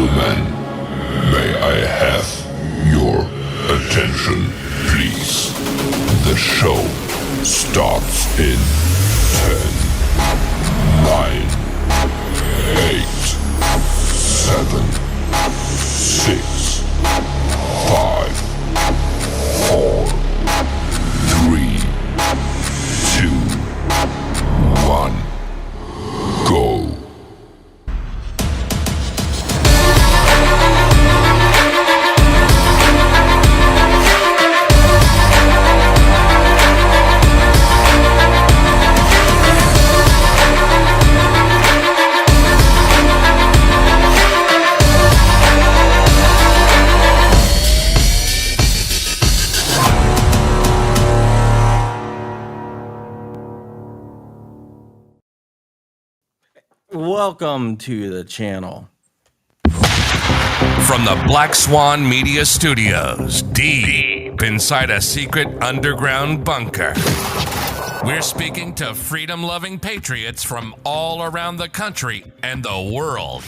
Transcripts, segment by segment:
gentlemen, may I have your attention, please? The show starts in 10, 9, 8, 7, 6, 5, 4, 3, 2, 1, go. Welcome to the channel. From the Black Swan Media Studios, deep inside a secret underground bunker, we're speaking to freedom-loving patriots from all around the country and the world.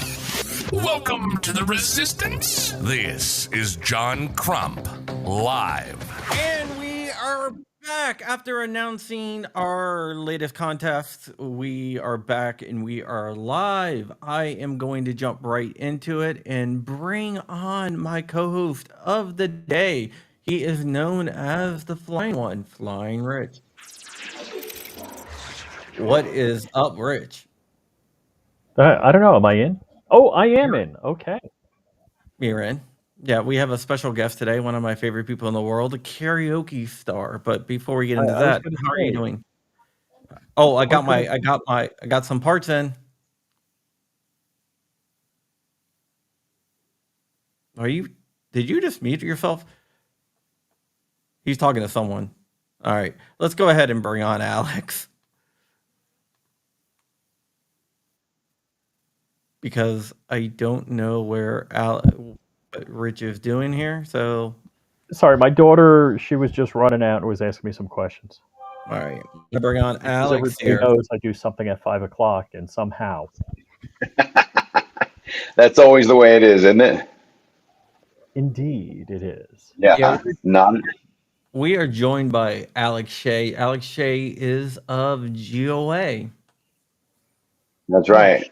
Welcome to the Resistance. This is John Crump, live. And we are back after announcing our latest contest. We are back and we are live. I am going to jump right into it and bring on my co-host of the day. He is known as the Flying One, Flying Rich. What is up, Rich? I don't know. Am I in? Oh, I am in. Okay. You're in. Yeah, we have a special guest today, one of my favorite people in the world, a karaoke star. But before we get into that, how are you doing? Oh, I got some parts in. Did you just mute yourself? He's talking to someone. All right, let's go ahead and bring on Alex. Because I don't know what Rich is doing here, so... Sorry, my daughter, she was just running out and was asking me some questions. All right, I'm going to bring on Alex here. Everybody knows I do something at 5 o'clock, and somehow... That's always the way it is, isn't it? Indeed, it is. Yeah, we are joined by Alex Shay. Alex Shay is of GOA. That's right.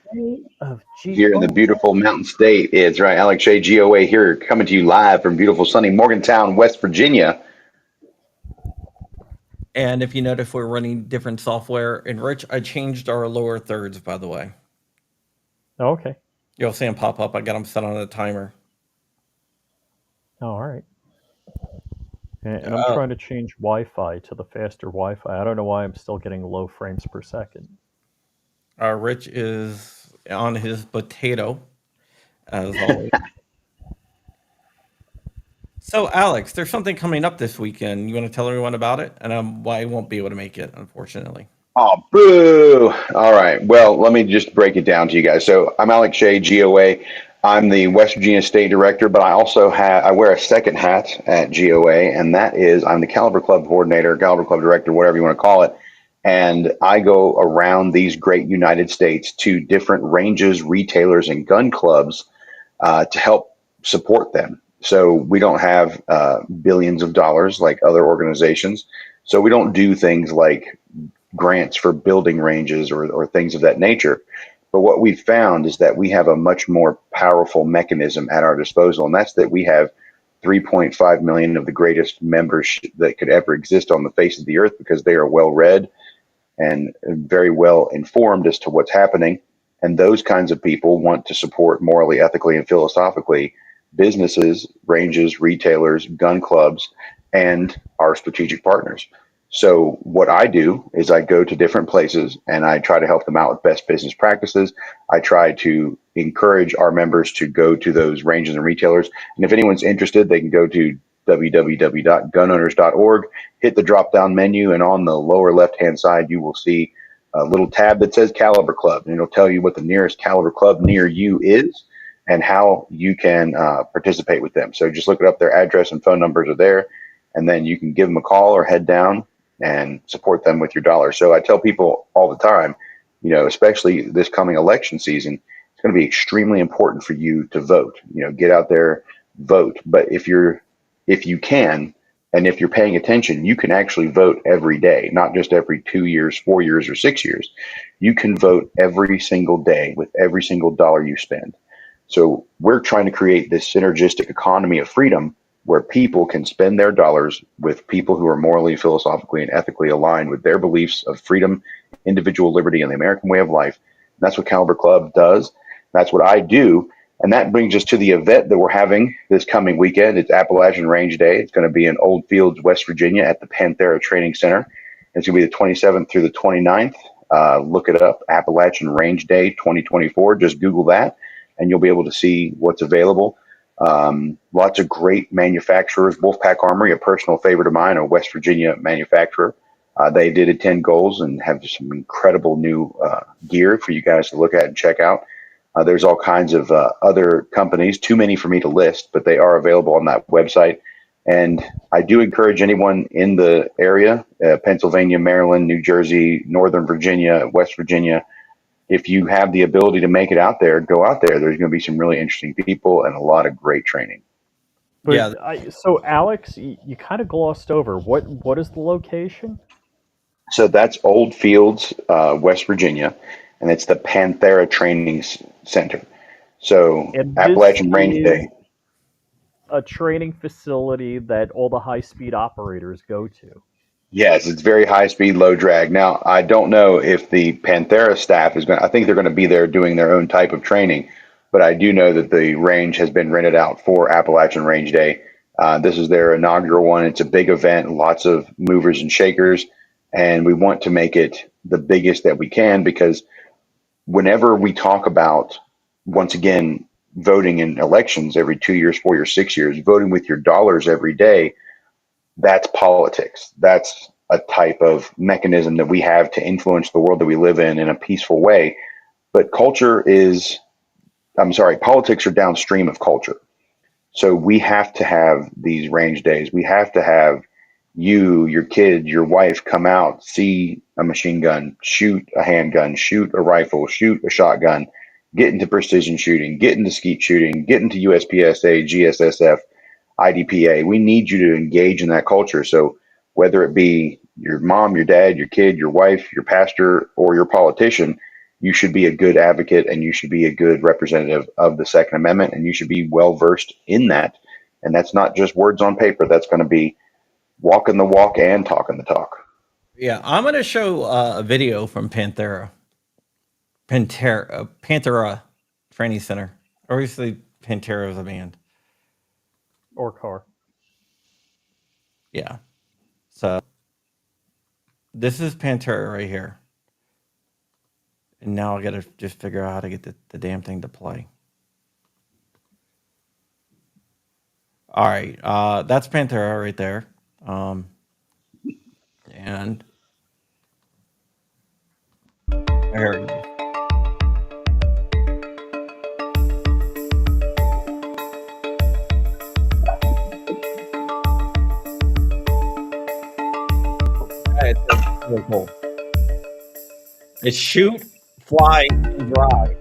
Here in the beautiful Mountain State. It's right. Alex Shay, GOA here, coming to you live from beautiful sunny Morgantown, West Virginia. And if you notice, we're running different software. And Rich, I changed our lower thirds, by the way. Oh, okay. You'll see them pop up. I got them set on a timer. Oh, all right. And I'm trying to change Wi-Fi to the faster Wi-Fi. I don't know why I'm still getting low frames per second. Rich is on his potato, as always. So, Alex, there's something coming up this weekend. You want to tell everyone about it? And I won't be able to make it, unfortunately. Oh, boo! All right. Well, let me just break it down to you guys. So I'm Alex Shay, GOA. I'm the West Virginia State Director, but I also I wear a second hat at GOA, and that is I'm the Caliber Club Coordinator, Caliber Club Director, whatever you want to call it. And I go around these great United States to different ranges, retailers, and gun clubs to help support them. So we don't have billions of dollars like other organizations. So we don't do things like grants for building ranges or things of that nature. But what we've found is that we have a much more powerful mechanism at our disposal, and that's that we have 3.5 million of the greatest members that could ever exist on the face of the earth because they are well-read and very well informed as to what's happening. And those kinds of people want to support morally, ethically, and philosophically businesses, ranges, retailers, gun clubs, and our strategic partners. So what I do is I go to different places and I try to help them out with best business practices. I try to encourage our members to go to those ranges and retailers. And if anyone's interested, they can go to www.gunowners.org, hit the drop-down menu, and on the lower left-hand side, you will see a little tab that says Caliber Club, and it'll tell you what the nearest Caliber Club near you is and how you can participate with them. So just look it up. Their address and phone numbers are there, and then you can give them a call or head down and support them with your dollar. So I tell people all the time, especially this coming election season, it's going to be extremely important for you to vote. Get out there, vote. But if you can, and if you're paying attention, you can actually vote every day, not just every 2 years, 4 years, or 6 years. You can vote every single day with every single dollar you spend. So we're trying to create this synergistic economy of freedom where people can spend their dollars with people who are morally, philosophically, and ethically aligned with their beliefs of freedom, individual liberty, and the American way of life. And that's what Caliber Club does. That's what I do. And that brings us to the event that we're having this coming weekend. It's Appalachian Range Day. It's going to be in Old Fields, West Virginia at the Panthera Training Center. It's going to be the 27th through the 29th. Look it up, Appalachian Range Day 2024. Just Google that, and you'll be able to see what's available. Lots of great manufacturers. Wolfpack Armory, a personal favorite of mine, a West Virginia manufacturer. They did attend goals and have some incredible new gear for you guys to look at and check out. There's all kinds of other companies, too many for me to list, but they are available on that website. And I do encourage anyone in the area, Pennsylvania, Maryland, New Jersey, Northern Virginia, West Virginia, if you have the ability to make it out there, go out there. There's going to be some really interesting people and a lot of great training. But Yeah. so Alex, you kind of glossed over what is the location? So that's Old Fields, West Virginia, and it's the Panthera Training Center. So And Appalachian this Range is Day. a training facility that all the high-speed operators go to. Yes, it's very high speed, low drag. Now, I don't know if the Panthera staff is I think they're going to be there doing their own type of training, but I do know that the range has been rented out for Appalachian Range Day. This is their inaugural one. It's a big event, lots of movers and shakers, and we want to make it the biggest that we can because whenever we talk about, once again, voting in elections every 2 years, 4 years, 6 years, voting with your dollars every day, that's politics. That's a type of mechanism that we have to influence the world that we live in a peaceful way. But politics are downstream of culture. So we have to have these range days. We have to have you, your kid, your wife come out, see a machine gun, shoot a handgun, shoot a rifle, shoot a shotgun, get into precision shooting, get into skeet shooting, get into USPSA, GSSF, IDPA. We need you to engage in that culture. So whether it be your mom, your dad, your kid, your wife, your pastor, or your politician, you should be a good advocate and you should be a good representative of the Second Amendment, and you should be well versed in that. And that's not just words on paper. That's going to be walking the walk and talking the talk. Yeah, I'm going to show a video from Panthera Training Center. Obviously, Panthera is a band. Or car. Yeah. So this is Panthera right here. And now I got to just figure out how to get the damn thing to play. All right. That's Panthera right there. And there it is. It's really cool. It's shoot, fly, and drive.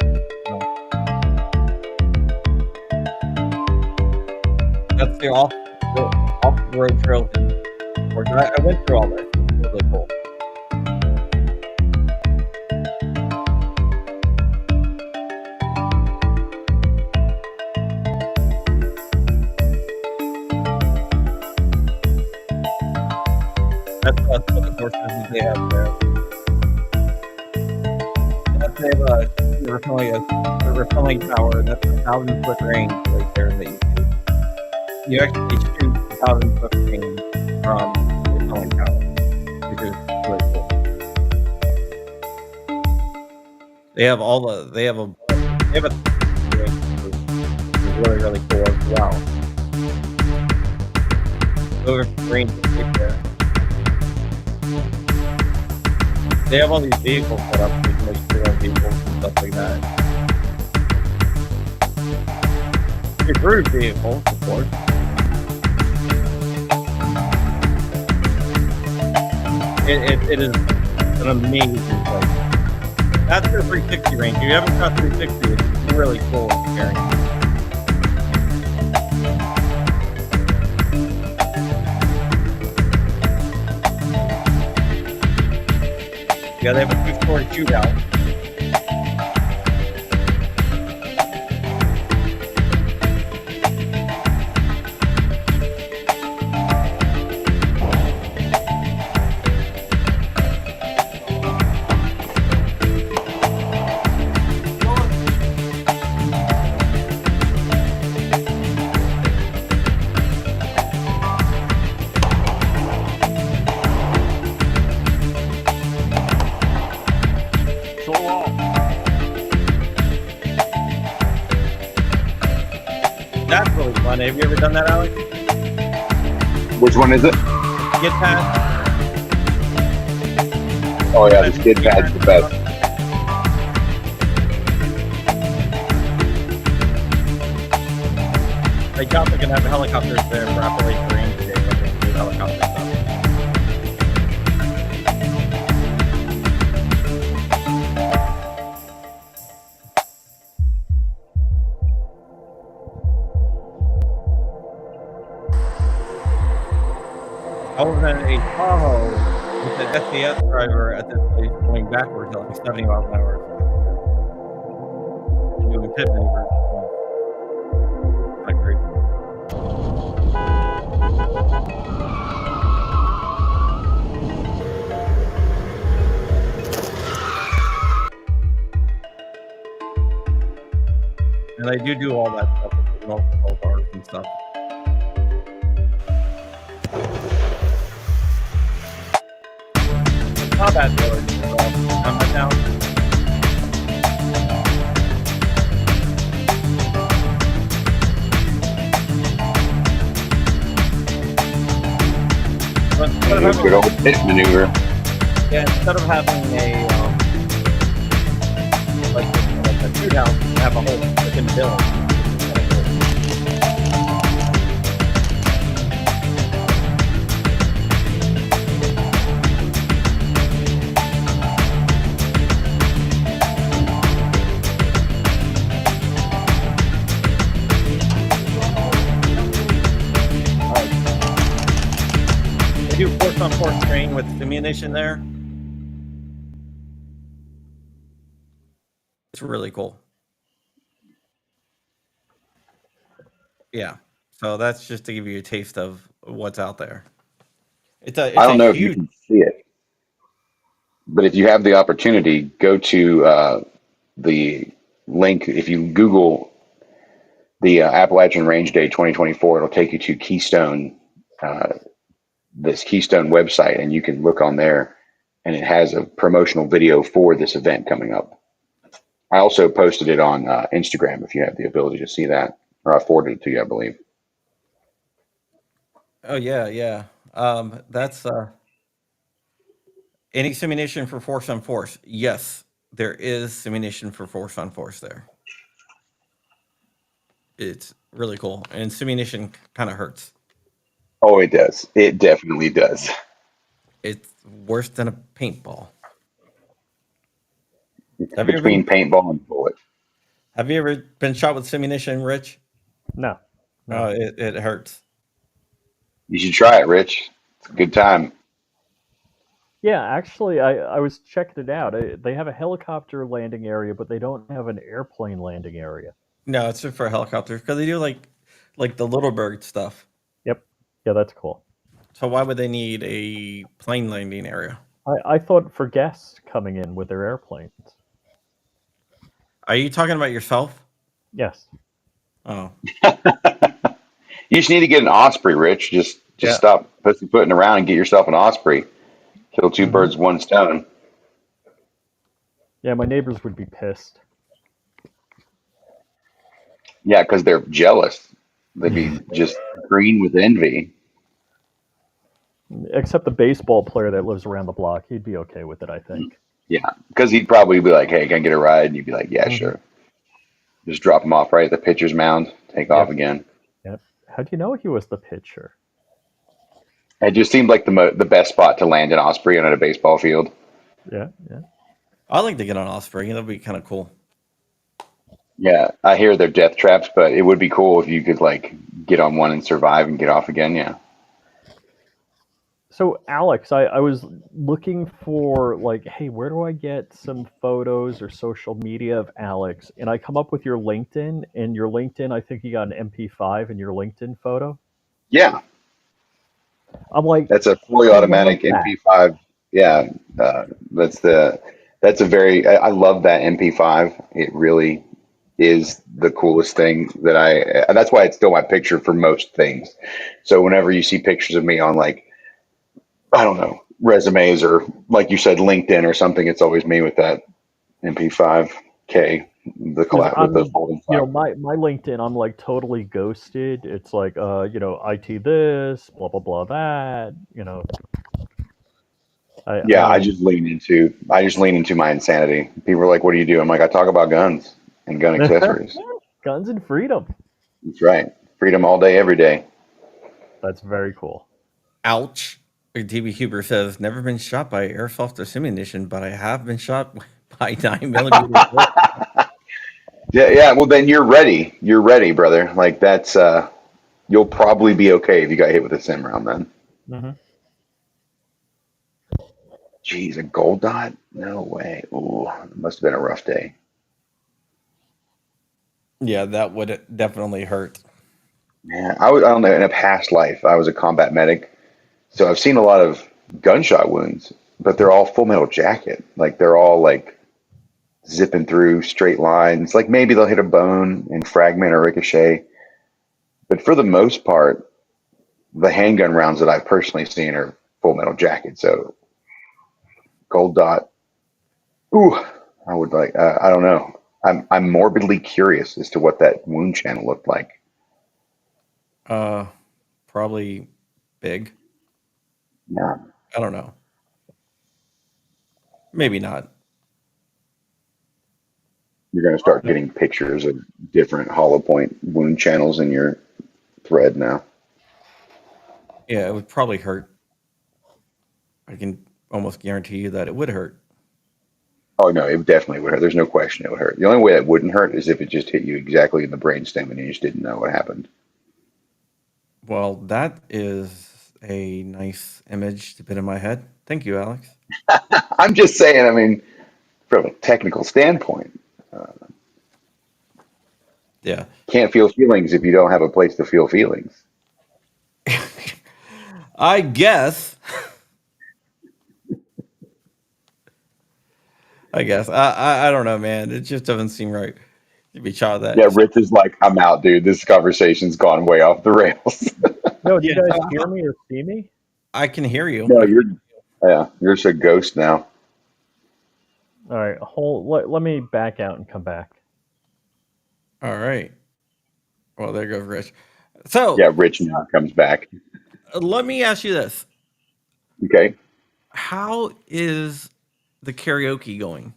That's the off-road trails. I went through all this. It's really cool. That's what the courses they have there. They have a repelling tower. That's a 1,000-foot range right there that you see. You actually shoot 1,000-foot range from the repelling tower, which is really cool. They have a really, really cool as well. Over range right there. They have all these vehicles set up, so you can like your own vehicles and stuff like that. Your cruise vehicles, of course. It is an amazing place. That's their 360 range. If you haven't shot 360, really cool experience. Yeah, they have a two-story shootout. That's really fun. Have you ever done that, Alex? Which one is it? Get past. Oh yeah, the skid pad's the best. They probably can have helicopters there for Operation Range Day, but they do helicopter stuff. I was in a Tahoe with an SDS driver at this place going backwards at like 70 miles an hour. And doing pit maneuvers. Like crazy. And they do all that stuff with the multiple bars and stuff. Not bad village. I'm right now. Good old pit maneuver. Yeah, instead of having a like a shoot house, you have a whole freaking village. They do force on force training with ammunition there. It's really cool. Yeah. So that's just to give you a taste of what's out there. It's I don't know if you huge. can see it, but if you have the opportunity, go to the link. If you Google the Appalachian Range Day 2024, it'll take you to Keystone, this Keystone website, and you can look on there, and it has a promotional video for this event coming up. I also posted it on Instagram if you have the ability to see that, or I forwarded it to you, I believe. Oh yeah. That's any simulation for force on force. Yes, there is simulation for force on force there. It's really cool, and simulation kind of hurts. Oh, it does. It definitely does. It's worse than a paintball. It's Have you ever between paintball and bullet. Have you ever been shot with simulation, Rich? No. Oh, it hurts. You should try it, Rich. It's a good time. Yeah, actually, I was checking it out. They have a helicopter landing area, but they don't have an airplane landing area. No, it's just for helicopters because they do like the little bird stuff. Yep. Yeah, that's cool. So why would they need a plane landing area? I thought for guests coming in with their airplanes. Are you talking about yourself? Yes. Oh, You just need to get an Osprey, Rich. Just Yeah. stop pussyfooting around and get yourself an Osprey. Kill two birds with one stone. Yeah, my neighbors would be pissed. Yeah, because they're jealous. They'd be just green with envy. Except the baseball player that lives around the block, he'd be okay with it, I think. Yeah, because he'd probably be like, "Hey, can I get a ride?" And you'd be like, "Yeah, sure." Just drop him off right at the pitcher's mound. Take off again. Yep. How do you know he was the pitcher? It just seemed like the best spot to land an Osprey on at a baseball field. Yeah. I'd like to get on Osprey. That'd be kind of cool. Yeah, I hear they're death traps, but it would be cool if you could like get on one and survive and get off again. Yeah. So, Alex, I was looking for, like, hey, where do I get some photos or social media of Alex? And I come up with your LinkedIn, and your LinkedIn, I think you got an MP5 in your LinkedIn photo. Yeah, I'm like, that's a fully I love automatic that. MP5. Yeah, uh, that's the that's a very I love that MP5. It really is the coolest thing that that's why it's still my picture for most things. So whenever you see pictures of me on like I don't know resumes or like you said LinkedIn or something, it's always me with that MP5K, the Because collab with the I'm, folding five. my LinkedIn, I'm like totally ghosted. It's like, IT this, blah, blah, blah, that, I Yeah, don't even. I just lean into my insanity. People are like, "What do you do?" I'm like, "I talk about guns and gun accessories." Guns and freedom. That's right. Freedom all day, every day. That's very cool. Ouch. DB Huber says, never been shot by airsoft or ammunition, but I have been shot by 9 millimeter bullets. Yeah, yeah. Well, then you're ready. You're ready, brother. Like that's you'll probably be okay if you got hit with a sim round. Then, Hmm. geez, a gold dot? No way. Ooh, it must have been a rough day. Yeah, that would definitely hurt. Yeah, I don't know. In a past life, I was a combat medic, so I've seen a lot of gunshot wounds, but they're all full metal jacket. Like they're all like zipping through straight lines. Like maybe they'll hit a bone and fragment or ricochet, but for the most part, the handgun rounds that I've personally seen are full metal jacket. So gold dot. Ooh, I would like. I don't know. I'm morbidly curious as to what that wound channel looked like. Uh, Probably big. Yeah, I don't know. Maybe not. you're going to start getting pictures of different hollow point wound channels in your thread now. Yeah, it would probably hurt. I can almost guarantee you that it would hurt. Oh no, it definitely would hurt. There's no question it would hurt. The only way it wouldn't hurt is if it just hit you exactly in the brainstem and you just didn't know what happened. Well, that is a nice image to put in my head. Thank you, Alex. I'm just saying. I mean, from a technical standpoint, Yeah. can't feel feelings if you don't have a place to feel feelings. I guess. I guess. I don't know, man. It just doesn't seem right to be shot at Yeah, that. Rich is like, I'm out, dude. This conversation's gone way off the rails. No, do Yeah, you guys hear me or see me? I can hear you. No, you're just a ghost now. All right, let me back out and come back. All right. Well, there goes Rich. So Yeah, Rich now comes back. let me ask you this: Okay, how is the karaoke going?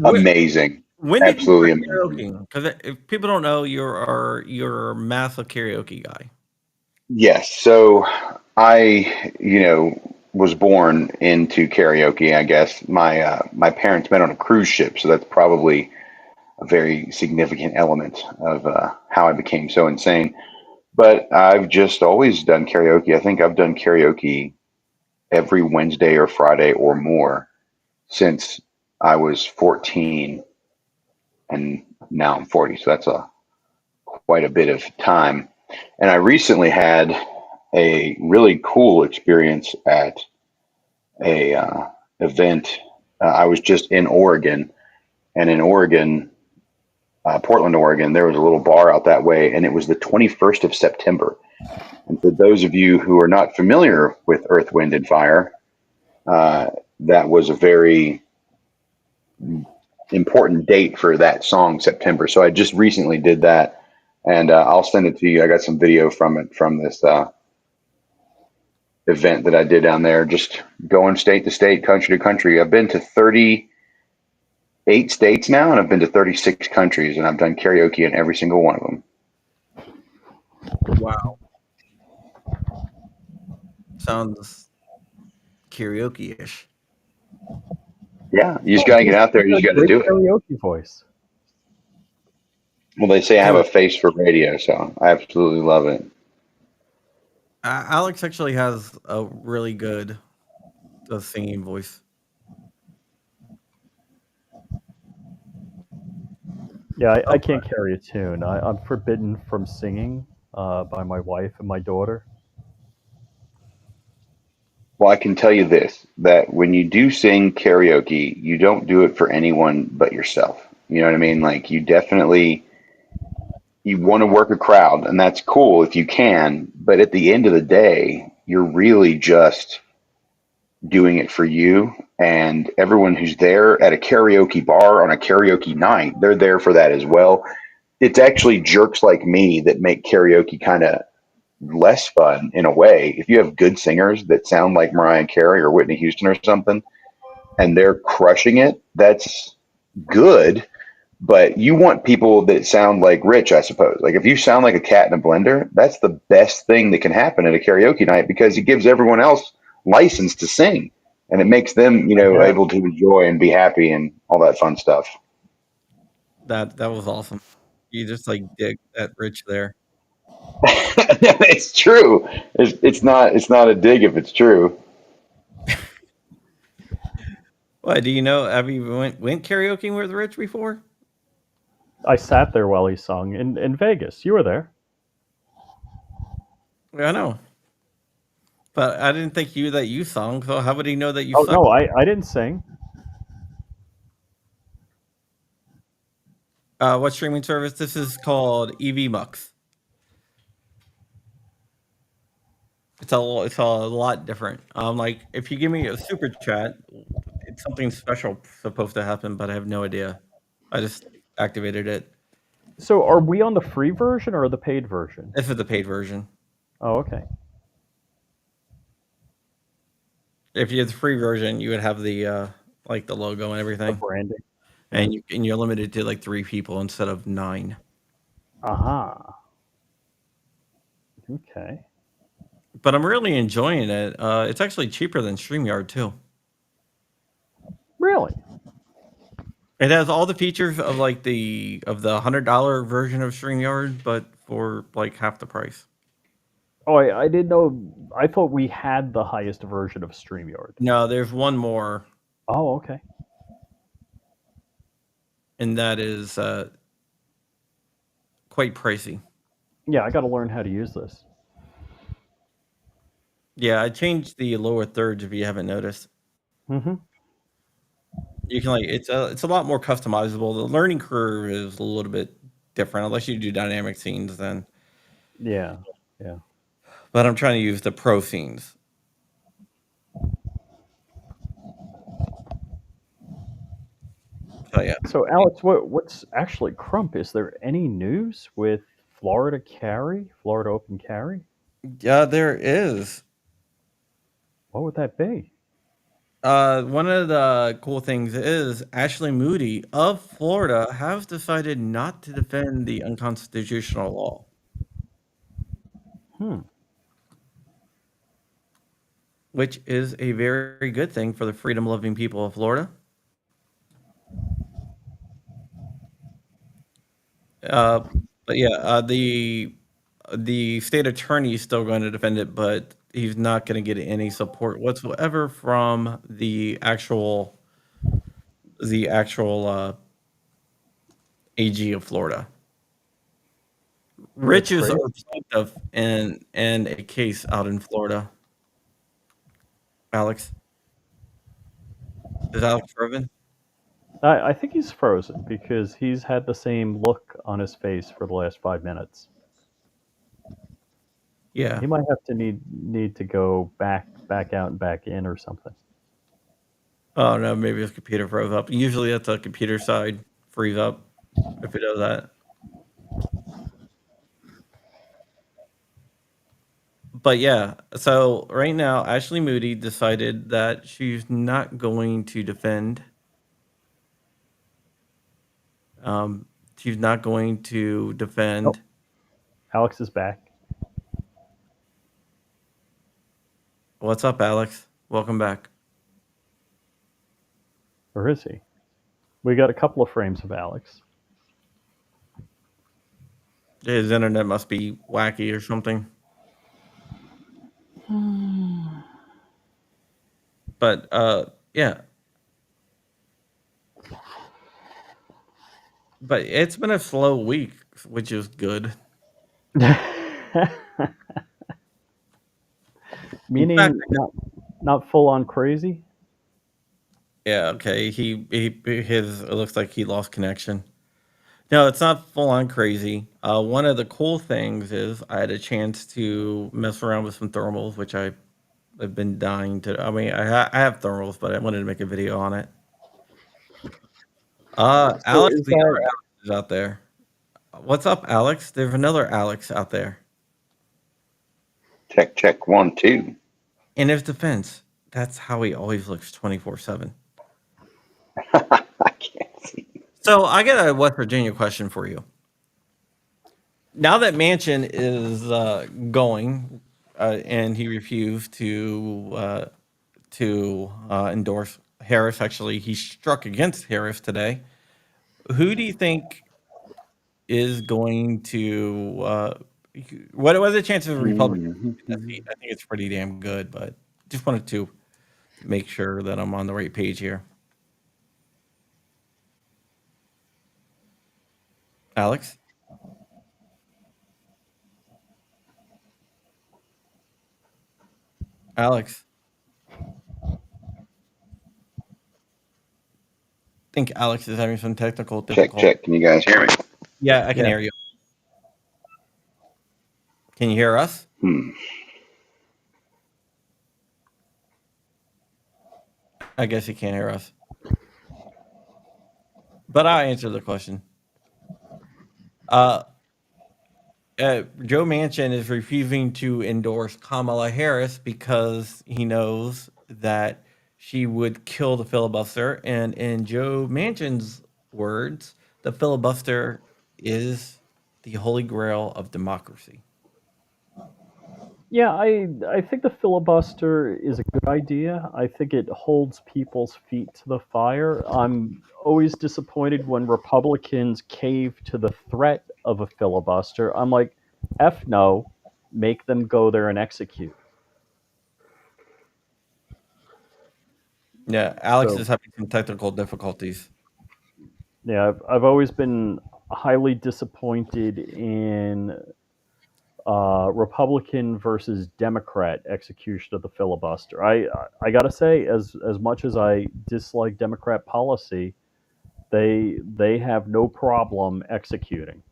amazing, When did you absolutely start amazing. karaokeing? Because if people don't know, you're a massive karaoke guy. Yes, so I, was born into karaoke. I guess my parents met on a cruise ship, so that's probably a very significant element of how I became so insane. But I've just always done karaoke. I think I've done karaoke every Wednesday or Friday or more since I was 14, and now I'm 40. So that's a quite a bit of time. And I recently had a really cool experience at a event. I was just in Oregon, and in Oregon, Portland, Oregon, there was a little bar out that way, and it was the 21st of September. And for those of you who are not familiar with Earth, Wind, and Fire, uh, that was a very important date for that song, September. So I just recently did that, and I'll send it to you. I got some video from it from this event that I did down there, just going state to state, country to country. I've been to 38 states now, and I've been to 36 countries, and I've done karaoke in every single one of them. Wow, sounds karaoke-ish. Yeah, you just Oh, got to get he's out there. You got just a got to great do it. karaoke voice. Well, they say I have So a face for radio, so I absolutely love it. Alex actually has a really good singing voice. Yeah, I Oh, can't carry a tune. I'm forbidden from singing by my wife and my daughter. Well, I can tell you this, that when you do sing karaoke, you don't do it for anyone but yourself. You know what I mean? Like you definitely you want to work a crowd, and that's cool if you can, but at the end of the day, you're really just doing it for you and everyone who's there at a karaoke bar on a karaoke night, they're there for that as well. It's actually jerks like me that make karaoke kind of less fun in a way. If you have good singers that sound like Mariah Carey or Whitney Houston or something, and they're crushing it, that's good. But you want people that sound like Rich, I suppose. Like if you sound like a cat in a blender, that's the best thing that can happen at a karaoke night because it gives everyone else license to sing, and it makes them, I guess. able to enjoy and be happy and all that fun stuff. that was awesome. You just like dig that Rich there. It's true. It's not a dig if it's true. What do you know? Have you went karaoke with Rich before? I sat there while he sung in Vegas. You were there. Yeah, I know, but I didn't think you sung. So how would he know that you Oh sung? no, I didn't sing. What streaming service? This is called EV Mux. It's a lot different. Like if you give me a super chat, it's something special supposed to happen, but I have no idea. I just activated it. So are we on the free version or the paid version? This is the paid version. Oh, okay. If you had the free version, you would have the like the logo and The everything, branding. Yeah. and you're limited to like 3 people instead of 9. Aha. Okay. But I'm really enjoying it. It's actually cheaper than StreamYard too. Really? It has all the features of like the $100 version of StreamYard, but for like half the price. Oh, I didn't know. I thought we had the highest version of StreamYard. No, there's one more, Oh, okay. and that is quite pricey. Yeah, I got to learn how to use this. Yeah, I changed the lower thirds if you haven't noticed. Mm-hmm. You can like it's a lot more customizable. The learning curve is a little bit different unless you do dynamic scenes then. Yeah. Yeah. But I'm trying to use the pro scenes. So yeah. So, Alex, what's actually Crump? Is there any news with Florida Carry, Florida Open Carry? Yeah, there is. What would that be? One of the cool things is Ashley Moody of Florida has decided not to defend the unconstitutional law, Hmm. which is a very good thing for the freedom-loving people of Florida. Uh, but yeah, the state attorney is still going to defend it, but he's not going to get any support whatsoever from the actual AG of Florida. That's Rich is great. a plaintiff in a case out in Florida. Alex, is Alex Robin? I think he's frozen because he's had the same look on his face for the last 5 minutes. Yeah. He might have to need to go back out and back in or something. Oh no, maybe his computer froze up. Usually that's a computer side freeze up if it does that. But yeah, so right now Ashley Moody decided that she's not going to defend. Um, she's not going to Oh, defend. Alex is back. What's up, Alex? Welcome back. Or is he? We got a couple of frames of Alex. His internet must be wacky or something. But yeah. But it's been a slow week, which is good. In fact, Meaning not full on crazy. yeah, okay. His it looks like he lost connection. No, it's not full on crazy. One of the cool things is I had a chance to mess around with some thermals, which I've been dying to. I mean, I have thermals, but I wanted to make a video on it. So Alex, is the that other Alex is out there. What's up, Alex? There's another Alex out there. Check, check, 1, 2. In his defense, that's how he always looks 24/7. I can't see. So I got a West Virginia question for you. Now that Manchin is going, and he refused to endorse Harris. Actually, he struck against Harris today. Who do you think is going to? What are the chances of Republicans in that seat? I think it's pretty damn good, but just wanted to make sure that I'm on the right page here. Alex, Alex, I think Alex is having some technical Check, difficulty. check. Can you guys hear me? Yeah, I can Yeah. hear you. Can you hear us? I guess he can't hear us. But I'll answer the question. Joe Manchin is refusing to endorse Kamala Harris because he knows that she would kill the filibuster. And in Joe Manchin's words, the filibuster is the holy grail of democracy. Yeah, I think the filibuster is a good idea. I think it holds people's feet to the fire. I'm always disappointed when Republicans cave to the threat of a filibuster. I'm like, F no, make them go there and execute. Yeah, Alex is So, having some technical difficulties. yeah, I've always been highly disappointed in Republican versus Democrat execution of the filibuster. I gotta say, as much as I dislike Democrat policy, they have no problem executing,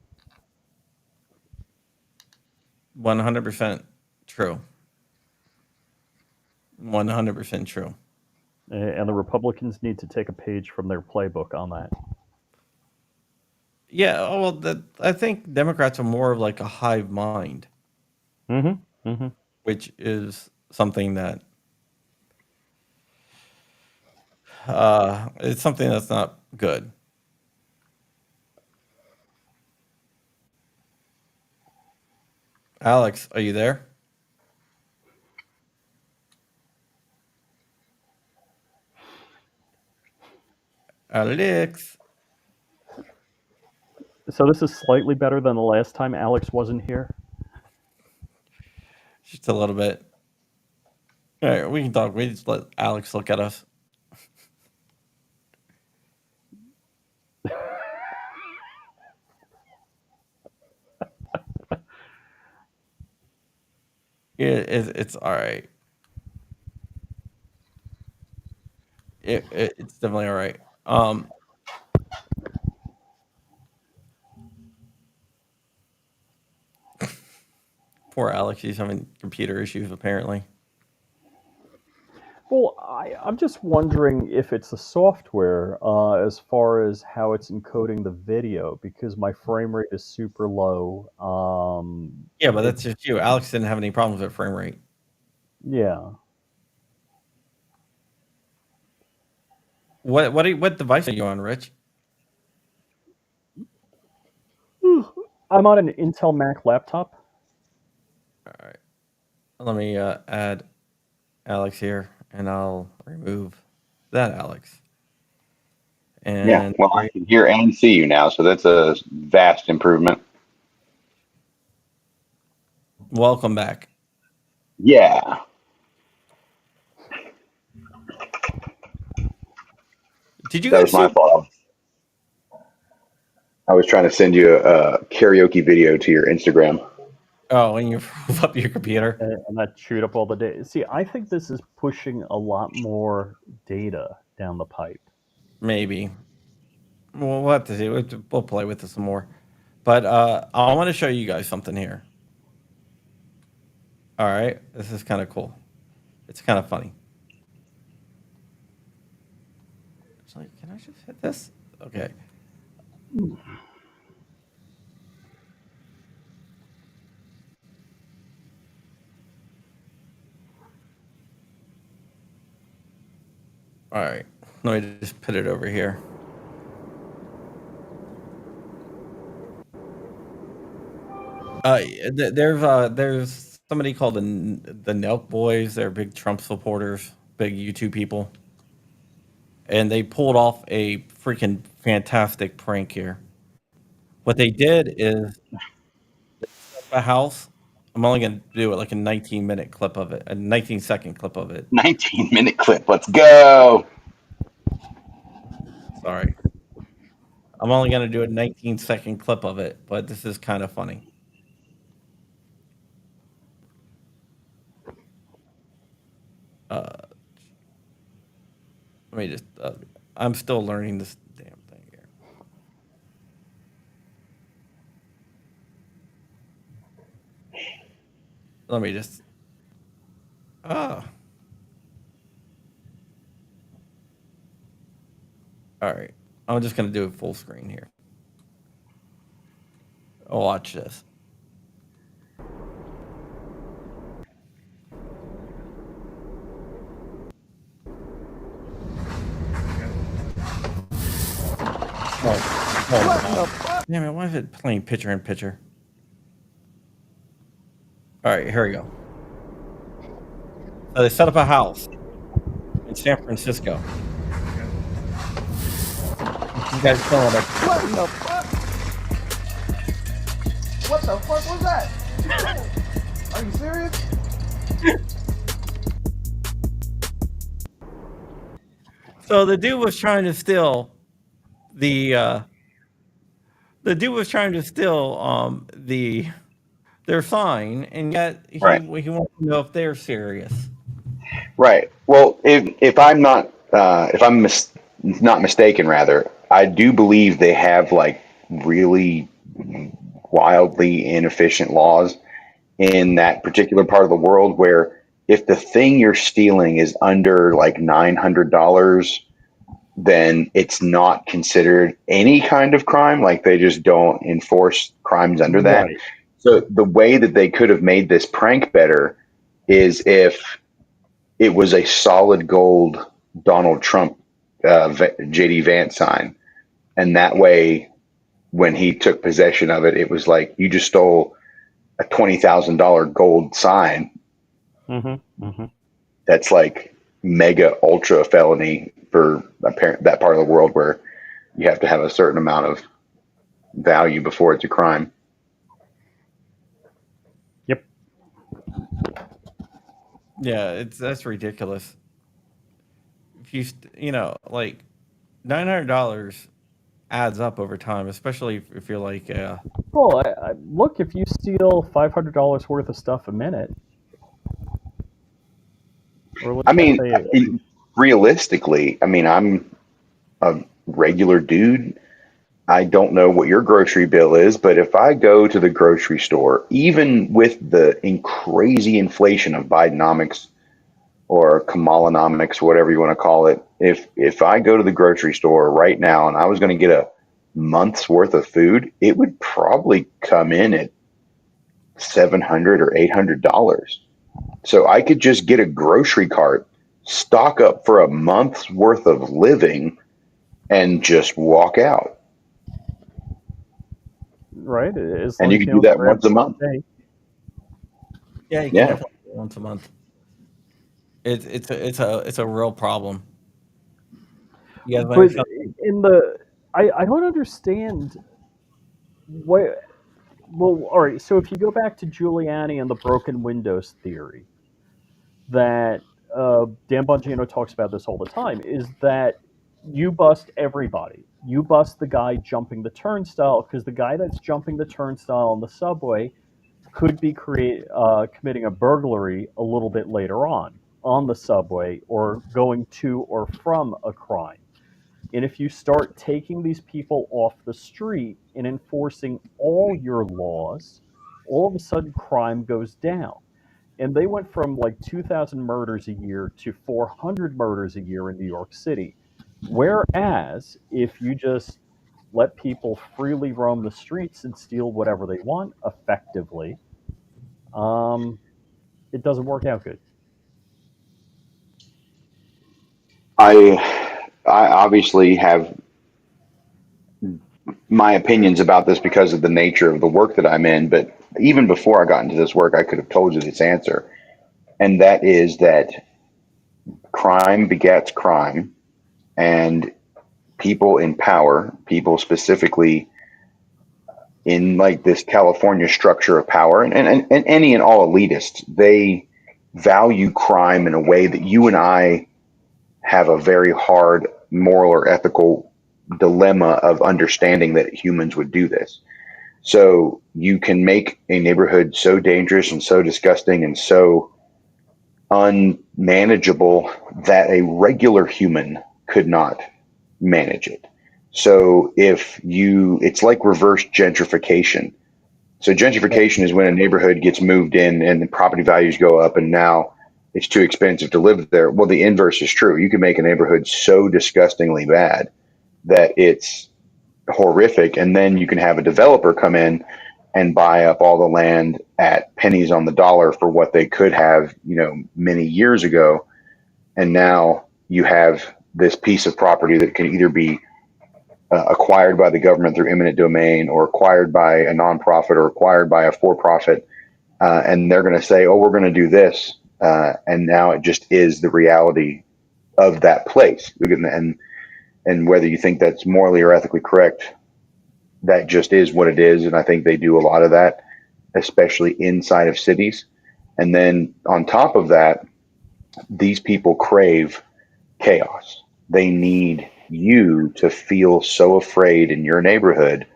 100% true. 100% true. and the Republicans need to take a page from their playbook on that. Yeah, well, I think Democrats are more of like a hive mind, Mm-hmm. Mm-hmm. which is something that it's something that's not good. Alex, are you there? Alex, So this is slightly better than the last time Alex wasn't here. just a little bit. All right, we can talk. We just let Alex look at us. Yeah, it's all right. It's definitely all right. Poor Alex, he's having computer issues apparently. Well, I'm just wondering if it's the software as far as how it's encoding the video because my frame rate is super low. Yeah, but that's just you. Alex didn't have any problems with frame rate. Yeah. What device are you on, Rich? I'm on an Intel Mac laptop. All right, let me add Alex here, and I'll remove that Alex. Yeah. And Well, I can hear and see you now, so that's a vast improvement. Welcome back. Yeah. Did you That guys was my see? fault. I was trying to send you a karaoke video to your Instagram. Oh, and you prove up your computer. And that chewed up all the data. See, I think this is pushing a lot more data down the pipe. Maybe. We'll have to see. We'll play with this some more. But I want to show you guys something here. All right. This is kind of cool. It's kind of funny. It's like, can I just hit this? Okay. All right. Let me just put it over here. There's somebody called the Nelk Boys. They're big Trump supporters, big YouTube people, and they pulled off a freaking fantastic prank here. What they did is a house. I'm only gonna do it like a 19-minute clip of it, a 19-second clip of it. 19-minute clip. Let's go. Sorry, I'm only gonna do a 19-second clip of it, but this is kind of funny. Let me just. I'm still learning this damn thing here. Let me just. Ah. All right. I'm just gonna do it full screen here. Oh, watch this. Oh, damn it! Why is it playing picture in picture? All right, here we go. So they set up a house in San Francisco. You guys calling it? What the fuck? What the fuck was that? Are you serious? So the dude was trying to steal the their sign, and yet he Right. wants to know if they're serious. Right. Well, if I'm not not mistaken, rather, I do believe they have like really wildly inefficient laws in that particular part of the world where if the thing you're stealing is under like $900, then it's not considered any kind of crime. Like they just don't enforce crimes under that. Right. So the way that they could have made this prank better is if it was a solid gold Donald Trump JD Vance sign. And that way, when he took possession of it, it was like you just stole a $20,000 gold sign. Mm-hmm. Mm-hmm. That's like mega ultra felony for that part of the world where you have to have a certain amount of value before it's a crime. Yep. Yeah, that's ridiculous. If you know, like $900 adds up over time, especially if you're like, Well, look, if you steal $500 worth of stuff a minute, or I let's mean, say, realistically, I mean, I'm a regular dude. I don't know what your grocery bill is, but if I go to the grocery store, even with the crazy inflation of Bidenomics or Kamalanomics, whatever you want to call it, if I go to the grocery store right now and I was going to get a month's worth of food, it would probably come in at $700 or $800. So I could just get a grocery cart, stock up for a month's worth of living, and just walk out. right, as And long you as can you do don't that grab once a month. Shay. yeah, you can Yeah. definitely do it once a month. It's a real problem. You guys want But to something? I don't understand what Well, all right. So if you go back to Giuliani and the broken windows theory, that Dan Bongino talks about this all the time, is that you bust everybody. You bust the guy jumping the turnstile because the guy that's jumping the turnstile on the subway could be committing a burglary a little bit later on the subway or going to or from a crime. And if you start taking these people off the street and enforcing all your laws, all of a sudden crime goes down. And they went from like 2,000 murders a year to 400 murders a year in New York City. Whereas if you just let people freely roam the streets and steal whatever they want effectively, um, it doesn't work out good. I obviously have my opinions about this because of the nature of the work that I'm in, but even before I got into this work, I could have told you this answer, and that is that crime begets crime, and people in power, people specifically in like this California structure of power, and any and all elitists, they value crime in a way that you and I have a very hard moral or ethical dilemma of understanding that humans would do this. So you can make a neighborhood so dangerous and so disgusting and so unmanageable that a regular human could not manage it. So it's like reverse gentrification. So gentrification is when a neighborhood gets moved in and the property values go up and now it's too expensive to live there. Well, the inverse is true. You can make a neighborhood so disgustingly bad that it's horrific, and then you can have a developer come in and buy up all the land at pennies on the dollar for what they could have, many years ago. And now you have this piece of property that can either be acquired by the government through eminent domain or acquired by a nonprofit or acquired by a for-profit. And they're going to say, oh, we're going to do this. And now it just is the reality of that place. And whether you think that's morally or ethically correct, that just is what it is. And I think they do a lot of that, especially inside of cities. And then on top of that, these people crave chaos. They need you to feel so afraid in your neighborhood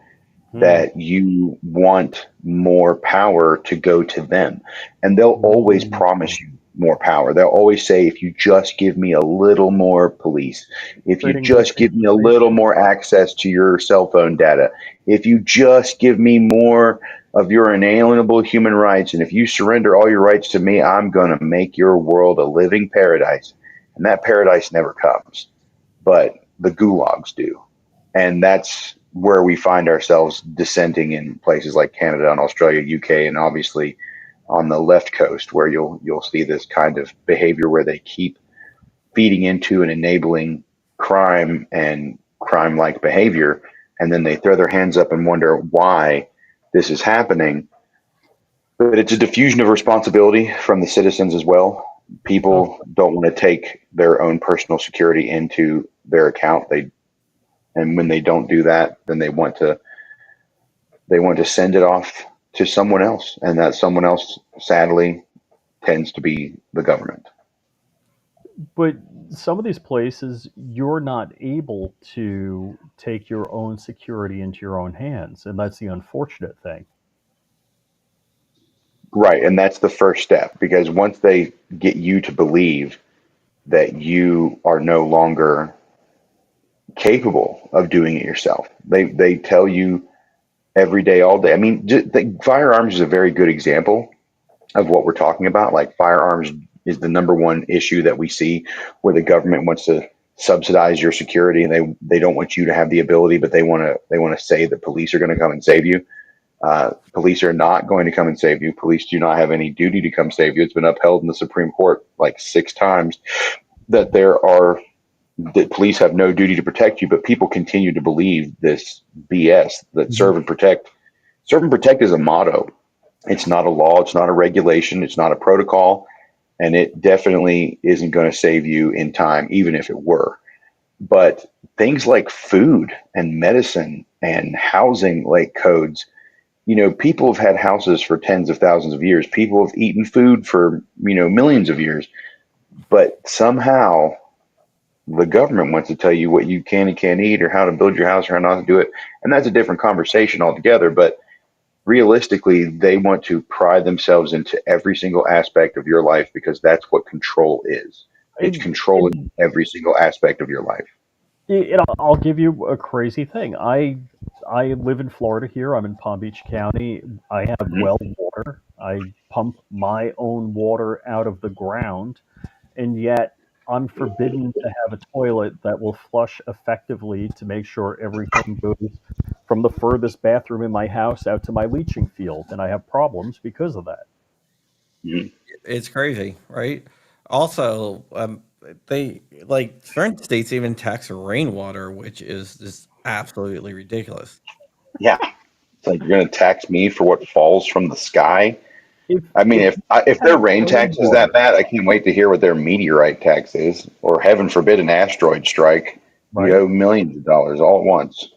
that you want more power to go to them. And they'll always promise you more power. They'll always say, if you just give me a little more police, if you just give me a little more access to your cell phone data, if you just give me more of your inalienable human rights, and if you surrender all your rights to me, I'm going to make your world a living paradise. And that paradise never comes, but the gulags do. And that's where we find ourselves dissenting in places like Canada and Australia, UK, and obviously on the left coast, where you'll see this kind of behavior where they keep feeding into and enabling crime and crime-like behavior, and then they throw their hands up and wonder why this is happening. But it's a diffusion of responsibility from the citizens as well. People don't want to take their own personal security into their account. And when they don't do that, then they want to send it off to someone else, and that someone else, sadly, tends to be the government. But some of these places, you're not able to take your own security into your own hands, and that's the unfortunate thing. Right, and that's the first step, because once they get you to believe that you are no longer capable of doing it yourself, they tell you every day, all day. I mean, firearms is a very good example of what we're talking about. Like, firearms is the number one issue that we see where the government wants to subsidize your security, and they don't want you to have the ability, but they want to say that police are going to come and save you. Police are not going to come and save you. Police do not have any duty to come save you. It's been upheld in the Supreme Court like 6 times that that police have no duty to protect you, but people continue to believe this BS that serve and protect. Serve and protect is a motto. It's not a law. It's not a regulation. It's not a protocol. And it definitely isn't going to save you in time, even if it were. But things like food and medicine and housing like codes, people have had houses for tens of thousands of years. People have eaten food for, millions of years. But somehow the government wants to tell you what you can and can't eat or how to build your house or how not to do it. And that's a different conversation altogether. But realistically, they want to pry themselves into every single aspect of your life because that's what control is. It's And, controlling every single aspect of your life. I'll give you a crazy thing. I live in Florida here. I'm in Palm Beach County. I have Mhm. well water. I pump my own water out of the ground, and yet I'm forbidden to have a toilet that will flush effectively to make sure everything goes from the furthest bathroom in my house out to my leaching field, and I have problems because of that. Mhm. It's crazy, right? Also, they like certain states even tax rainwater, which is just absolutely ridiculous. Yeah. It's like you're going to tax me for what falls from the sky. If I mean, if if their tax rain tax is that rainwater, bad, I can't wait to hear what their meteorite tax is, or heaven forbid an asteroid strike. You right? owe millions of dollars all at once.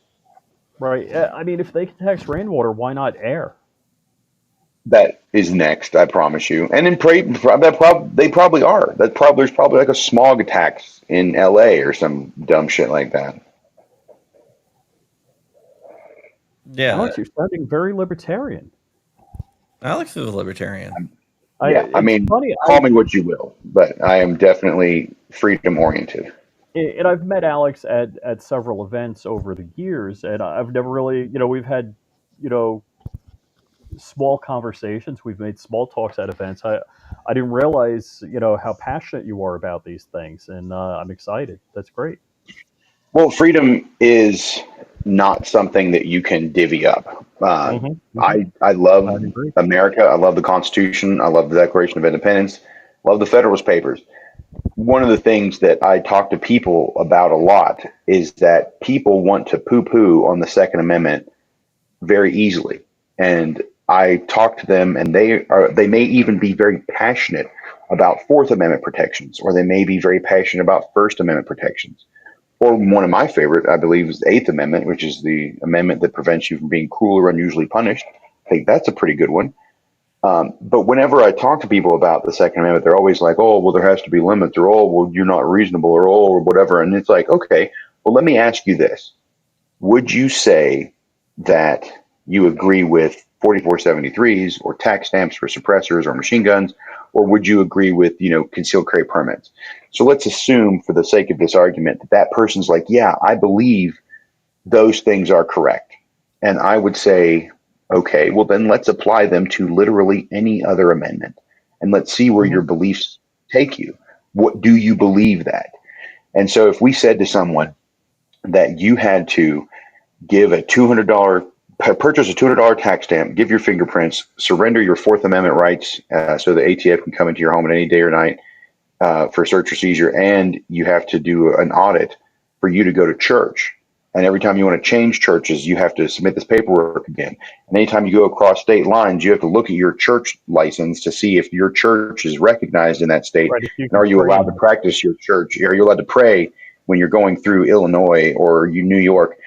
Right. I mean, if they can tax rainwater, why not air? That is next, I promise you. And in they probably are. There's probably like a smog tax in L.A. or some dumb shit like that. Yeah, Alex, you're sounding very libertarian. Alex is a libertarian. Yeah, I It's mean, funny. call me what you will, but I am definitely freedom oriented. And I've met Alex at several events over the years, and I've never really, we've had, you know, small conversations. We've made small talks at events. I didn't realize, how passionate you are about these things, and I'm excited. That's great. Well, freedom is not something that you can divvy up. Hmm. I love I agree. America. I love the Constitution. I love the Declaration of Independence. Love the Federalist Papers. One of the things that I talk to people about a lot is that people want to poo poo on the Second Amendment very easily. And I talk to them and they may even be very passionate about Fourth Amendment protections, or they may be very passionate about First Amendment protections. Or one of my favorite, I believe, is the Eighth Amendment, which is the amendment that prevents you from being cruel or unusually punished. I think that's a pretty good one. But whenever I talk to people about the Second Amendment, they're always like, "Oh, well, there has to be limits," or "Oh, well, you're not reasonable," or "Oh," or whatever. And it's like, okay, well, let me ask you this: would you say that you agree with 4473s or tax stamps for suppressors or machine guns, or would you agree with, concealed carry permits? So let's assume, for the sake of this argument, that that person's like, yeah, I believe those things are correct. And I would say, okay, well, then let's apply them to literally any other amendment and let's see where your Hmm. beliefs take you. What do you believe that? And so if we said to someone that you had to give a $200 purchase a $200 tax stamp, give your fingerprints, surrender your Fourth Amendment rights so the ATF can come into your home at any day or night for search or seizure, and you have to do an audit for you to go to church. And every time you want to change churches, you have to submit this paperwork again. And anytime you go across state lines, you have to look at your church license to see if your church is recognized in that state. Right. If you And can are you pray allowed to in it. practice your church? Are you allowed to pray when you're going through Illinois or New York?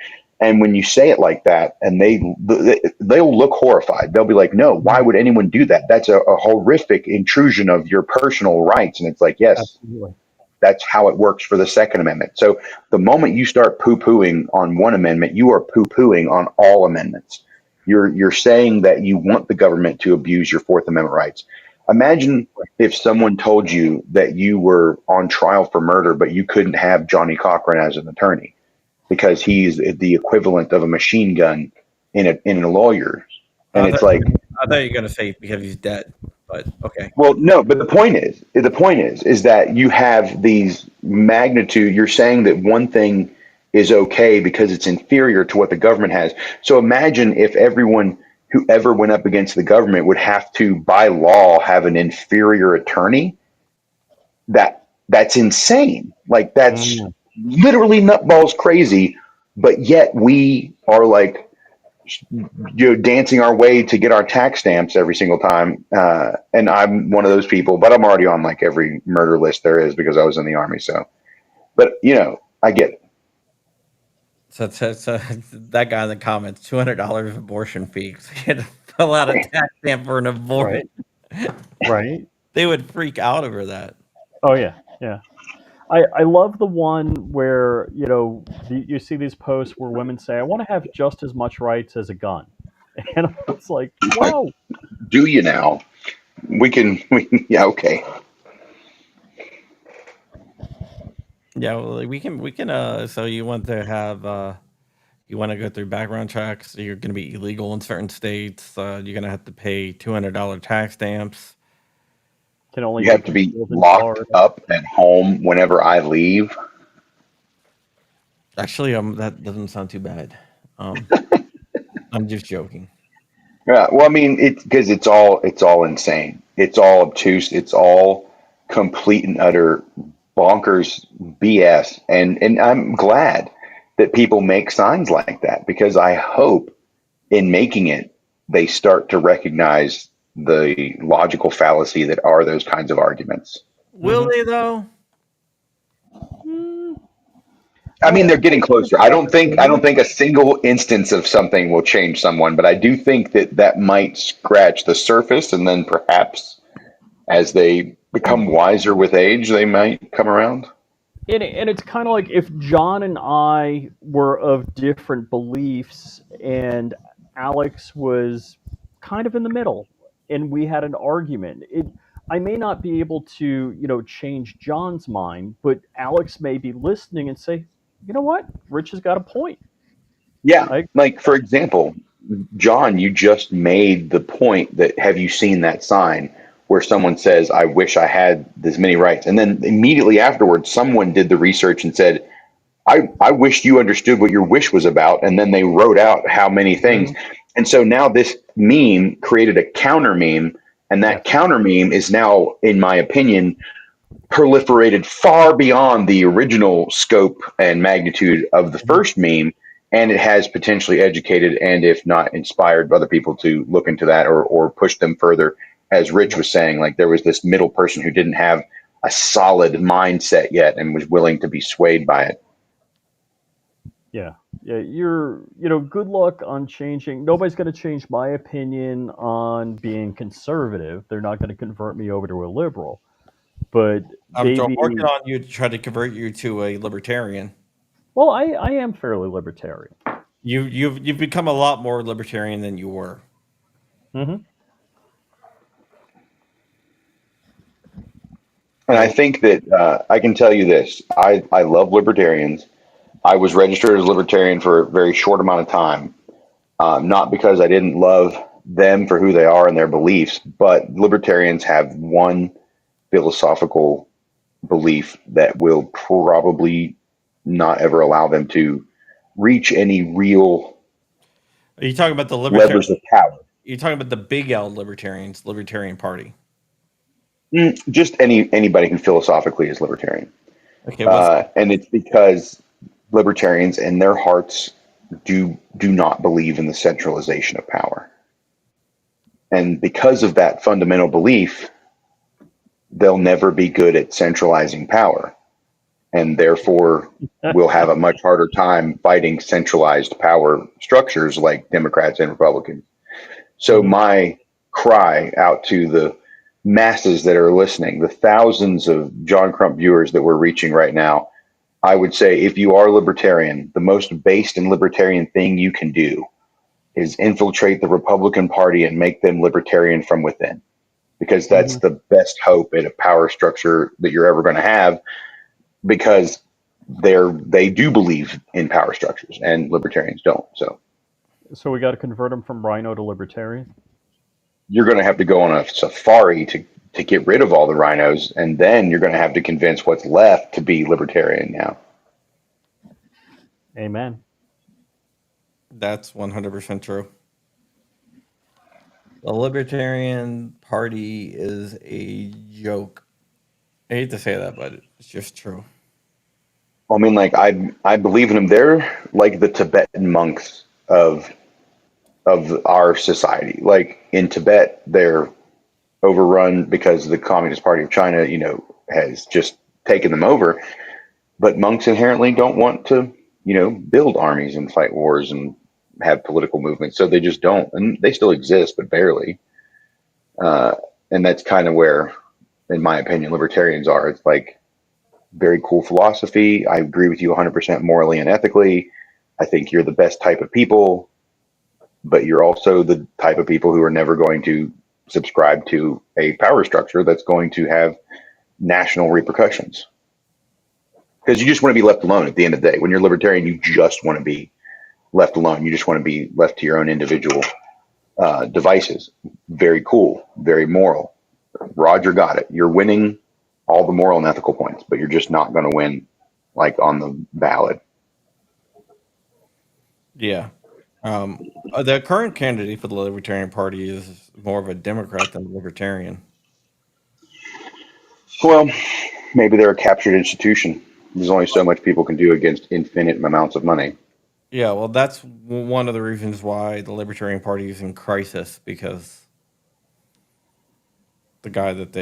And when you say it like that, and they'll look horrified. They'll be like, "No, why Mhm. would anyone do that? That's a horrific intrusion of your personal rights." And it's like, yes, Absolutely. that's how it works for the Second Amendment. So the moment you start poo-pooing on one amendment, you are poo-pooing on all amendments. You're saying that you want the government to abuse your Fourth Amendment rights. Imagine if someone told you that you were on trial for murder, but you couldn't have Johnny Cochran as an attorney because he's the equivalent of a machine gun in a lawyer. And I it's thought, like, I thought you were gonna say because he's dead, but okay. well, no, but the point is that you have these magnitude. You're saying that one thing is okay because it's inferior to what the government has. So imagine if everyone who ever went up against the government would have to, by law, have an inferior attorney. That's insane. Like that's Mm. literally nutballs crazy. But yet we are like dancing our way to get our tax stamps every single time. And I'm one of those people, but I'm already on like every murder list there is because I was in the army. So, but I get it. So that guy in the comments, $200 abortion fee. So you had to fill out a tax stamp for an abortion. Right. They would freak out over that. Oh yeah, yeah. I love the one where you see these posts where women say, "I want to have just as much rights as a gun," and it's like, Like, whoa, do you now? Yeah, okay. Yeah, well, we can so you want to have you want to go through background checks, you're going to be illegal in certain states, you're going to have to pay $200 tax stamps. can only You have make to it be live in locked Florida. up at home whenever I leave. Actually, that doesn't sound too bad. Um, I'm just joking. Yeah, well, I mean, it's because it's all insane. It's all obtuse. It's all complete and utter bonkers BS. And I'm glad that people make signs like that because I hope in making it they start to recognize the logical fallacy that are those kinds of arguments. Will they though? Mm, I mean, they're I getting think it's closer. I don't think a single instance of something will change someone, but I do think that that might scratch the surface, and then perhaps as they become wiser with age, they might come around. and it's kind of like if John and I were of different beliefs, and Alex was kind of in the middle, and we had an argument. I may not be able to, change John's mind, but Alex may be listening and say, you know what, Rich has got a point. Yeah, I like for example, John, you just made the point that have you seen that sign where someone says, "I wish I had this many rights," and then immediately afterwards, someone did the research and said, I wish you understood what your wish was about. And then they wrote out how many things. Mhm. And so now this meme created a counter meme. And that Yes. counter meme is now, in my opinion, proliferated far beyond the original scope and magnitude of the Mhm. first meme. And it has potentially educated and, if not inspired, other people to look into that or push them further. As Rich was saying, like there was this middle person who didn't have a solid mindset yet and was willing to be swayed by it. Yeah. Yeah. Good luck on changing. Nobody's going to change my opinion on being conservative. They're not going to convert me over to a liberal. But I'm working maybe, on you to try to convert you to a libertarian. well, I am fairly libertarian. You've become a lot more libertarian than you were. Hmm. And I think that I can tell you this: I love libertarians. I was registered as a libertarian for a very short amount of time, not because I didn't love them for who they are and their beliefs, but libertarians have one philosophical belief that will probably not ever allow them to reach any real Are you talking about the libertarian? levers of power. You're talking about the big L libertarians, Libertarian Party. Just anybody who philosophically is libertarian. Okay, what's And it's because libertarians in their hearts do not believe in the centralization of power. And because of that fundamental belief, they'll never be good at centralizing power. And therefore will have a much harder time fighting centralized power structures like Democrats and Republicans. So Hmm. my cry out to the masses that are listening, the thousands of John Crump viewers that we're reaching right now, I would say if you are libertarian, the most based and libertarian thing you can do is infiltrate the Republican Party and make them libertarian from within, because that's Hmm. the best hope at a power structure that you're ever going to have, because they do believe in power structures and libertarians don't. So So we got to convert them from rhino to libertarian. you're going to have to go on a safari to get rid of all the rhinos, and then you're going to have to convince what's left to be libertarian now. Amen. That's 100% true. The Libertarian Party is a joke. I hate to say that, but it's just true. I mean, like I believe in them. They're like the Tibetan monks of our society. Like in Tibet, they're overrun because the Communist Party of China, has just taken them over. But monks inherently don't want to build armies and fight wars and have political movements. So they just don't, and they still exist, but barely. And that's kind of where, in my opinion, libertarians are. It's like very cool philosophy. I agree with you 100% morally and ethically. I think you're the best type of people, but you're also the type of people who are never going to subscribe to a power structure that's going to have national repercussions. Because you just want to be left alone at the end of the day. When you're libertarian, you just want to be left alone. You just want to be left to your own individual devices. Very cool, very moral. Roger got it. You're winning all the moral and ethical points, but you're just not going to win like on the ballot. Yeah. The current candidate for the Libertarian Party is more of a Democrat than a Libertarian. Well, maybe they're a captured institution. There's only so much people can do against infinite amounts of money. Yeah, well, that's one of the reasons why the Libertarian Party is in crisis, because the guy that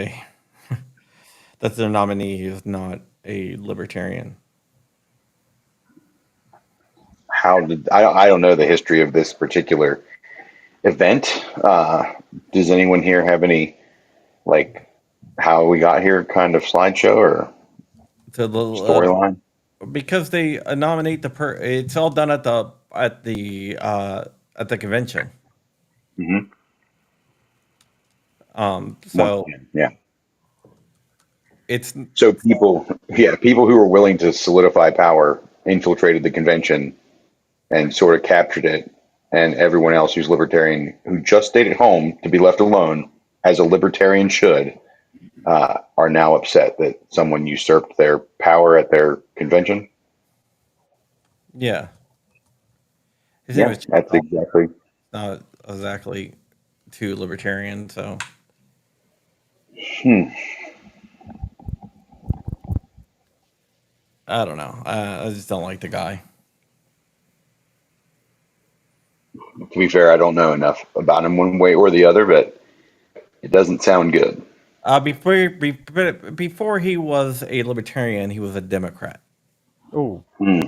that's their nominee is not a Libertarian. I don't know the history of this particular event. Does anyone here have any like how we got here kind of slideshow or So the storyline? because they nominate it's all done at the convention. Mm-hmm. So Yeah. it's So people who were willing to solidify power infiltrated the convention and sort of captured it, and everyone else who's libertarian who just stayed at home to be left alone, as a libertarian should, are now upset that someone usurped their power at their convention. yeah. His name is That's exactly. not exactly too libertarian, so. I don't know. I just don't like the guy. To be fair, I don't know enough about him one way or the other, but it doesn't sound good. Before he was a libertarian, he was a Democrat. Oh, Hmm.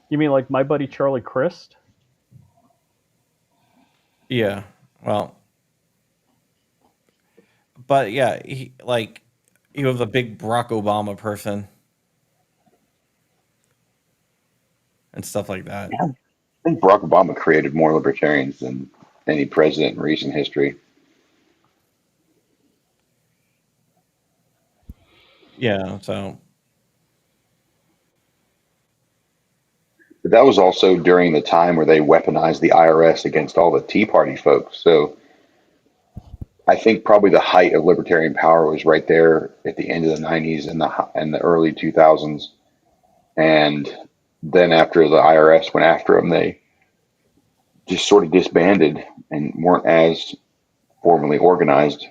you mean like my buddy Charlie Crist? Yeah, well, but yeah, he was a big Barack Obama person and stuff like that. Yeah. I think Barack Obama created more libertarians than any president in recent history. Yeah, so But that was also during the time where they weaponized the IRS against all the Tea Party folks. So I think probably the height of libertarian power was right there at the end of the 90s and the early 2000s. And then after the IRS went after them, they just sort of disbanded and weren't as formally organized.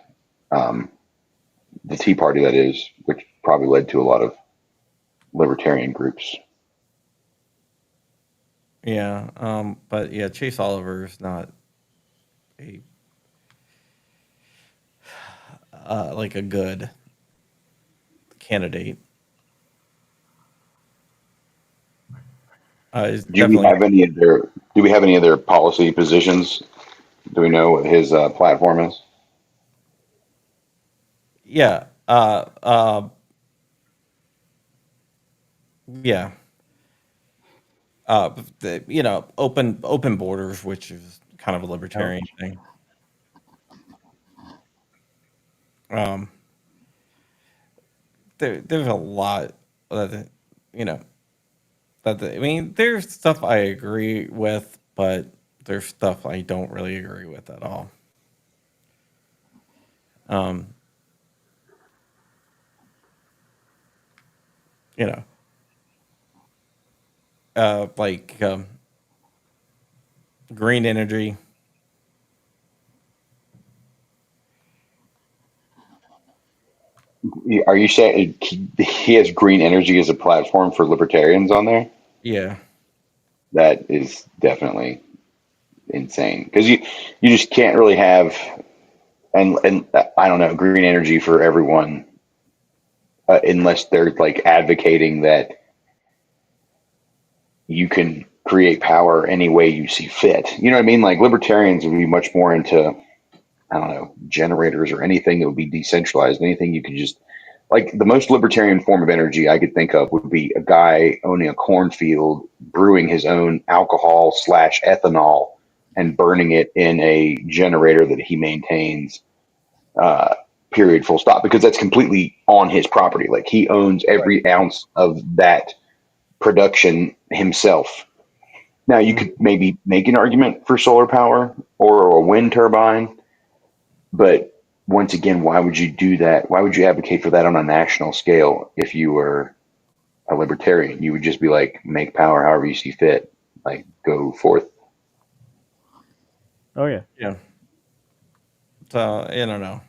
The Tea Party, that is, which probably led to a lot of libertarian groups. yeah, but yeah, Chase Oliver is not a like a good candidate. He's Do we have any other? Do we have any other policy positions? Do we know what his platform is? yeah, yeah. Open borders, which is kind of a libertarian thing. Um, there's a lot that there's stuff I agree with, but there's stuff I don't really agree with at all. Um, you know, like green energy. Are you saying he has green energy as a platform for libertarians on there? Yeah, That is definitely insane because you just can't really have and I don't know green energy for everyone unless they're like advocating that you can create power any way you see fit. You know what I mean? Like libertarians would be much more into, I don't know, generators or anything that would be decentralized, anything you could just, like the most libertarian form of energy I could think of would be a guy owning a cornfield, brewing his own alcohol slash ethanol and burning it in a generator that he maintains, uh, period, full stop, because that's completely on his property. Like he owns every ounce of that production himself. Now, you could maybe make an argument for solar power or a wind turbine, but once again, why would you do that? Why would you advocate for that on a national scale if you were a libertarian? You would just be like, make power however you see fit, like go forth. Oh yeah. Yeah. So I don't know.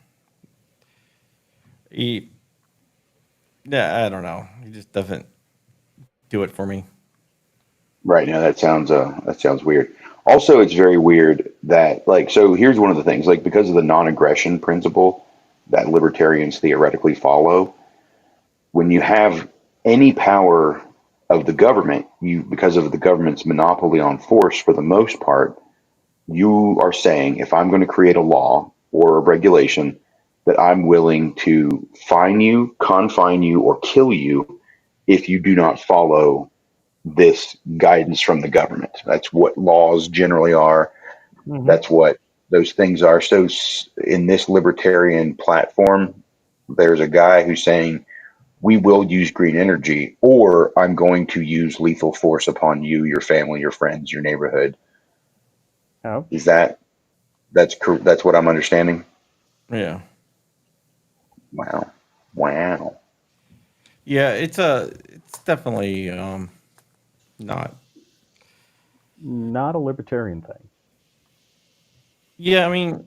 He, yeah, I don't know. He just doesn't do it for me. Right now, that sounds weird. Also, it's very weird that like so. Here's one of the things, like because of the non-aggression principle that libertarians theoretically follow, when you have any power of the government, you because of the government's monopoly on force for the most part, you are saying if I'm going to create a law or a regulation that I'm willing to fine you, confine you, or kill you if you do not follow this guidance from the government. That's what laws generally are. Hmm. That's what those things are. So in this libertarian platform, there's a guy who's saying, we will use green energy, or I'm going to use lethal force upon you, your family, your friends, your neighborhood. Is Ouch. that's what I'm understanding? Yeah. Wow. Wow. Yeah, it's definitely not. Not a libertarian thing. Yeah, I mean,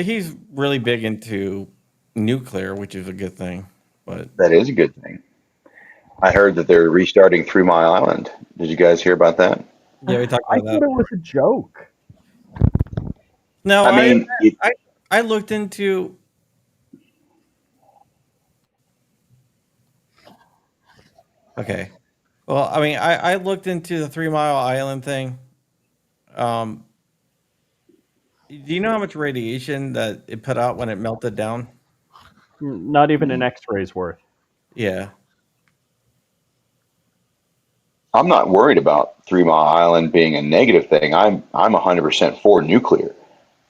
he's really big into nuclear, which is a good thing. But That is a good thing. I heard that they're restarting 3 Mile Island. Did you guys hear about that? yeah, we talked I about thought that it was before. a joke. No, I mean, I looked into. Okay. Well, I mean, I looked into the 3 Mile Island thing. Um, do you know how much radiation that it put out when it melted down? Not even an X-ray's worth. Yeah. I'm not worried about 3 Mile Island being a negative thing. I'm 100% for nuclear.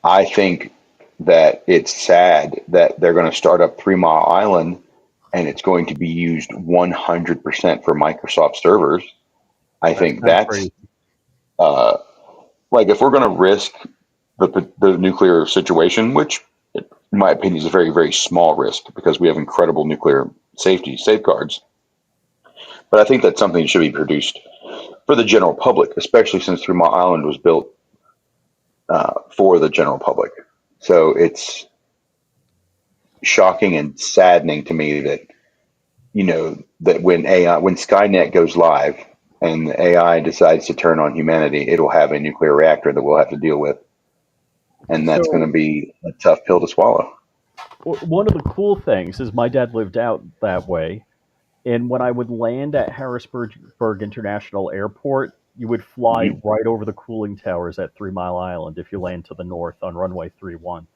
I think that it's sad that they're going to start up 3 Mile Island and it's going to be used 100% for Microsoft servers. I That's think kind of that's crazy. uh, like if we're going to risk the nuclear situation, which in my opinion is a very very small risk because we have incredible nuclear safety safeguards. But I think that's something that should be produced for the general public, especially since 3 Mile Island was built for the general public. So it's shocking and saddening to me that that when Skynet goes live and the AI decides to turn on humanity, it'll have a nuclear reactor that we'll have to deal with, and that's going So to be a tough pill to swallow. one of the cool things is my dad lived out that way, and when I would land at Harrisburg International Airport, you would fly Mhm. right over the cooling towers at 3 Mile Island if you land to the north on runway 31.